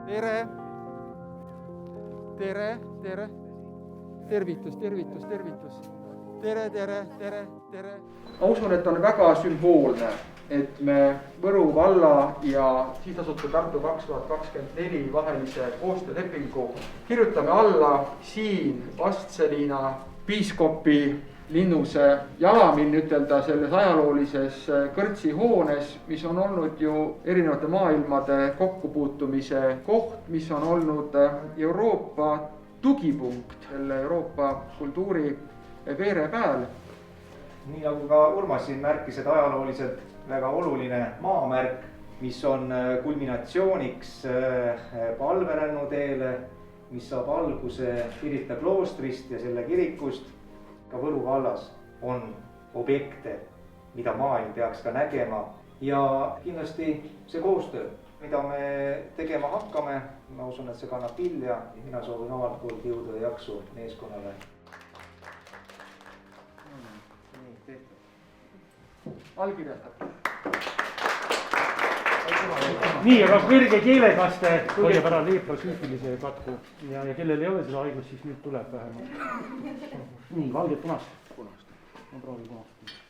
tere, tere, tere, tervitus, tervitus, tervitus, tere, tere, tere, tere. Ma usun, et on väga sümboolne, et me Võru valla ja Sihtasutuse Tartu 2024 vahelise koostöölepingu kirjutame alla siin Vastseliina piiskopi Linnuse jalamin ütelda selles ajaloolises kõrtsihoones, mis on olnud ju erinevate maailmade kokkupuutumise koht, mis on olnud Euroopa tugipunkt selle Euroopa kultuuri veerepääl. Nii nagu ka Urmas siin märkis, et ajalooliselt väga oluline maamärk, mis on kulminatsiooniks palverännuteele, mis saab alguse Pirita kloostrist ja selle kirikust. Ka Võru vallas on objekte, mida maailm peaks ka nägema ja kindlasti see koostöö, mida me tegema hakkame, ma usun, et see kannab vilja. Mina soovin omalt poolt jõudu ja jaksu meeskonnale. Allkirjastab. Nii, aga kõrge keelekaste hoiab ära leeprosüüfilise katku ja kellel ei ole seda haigust, siis nüüd tuleb vähemalt. Nii, valget punast. Ma proovin punast.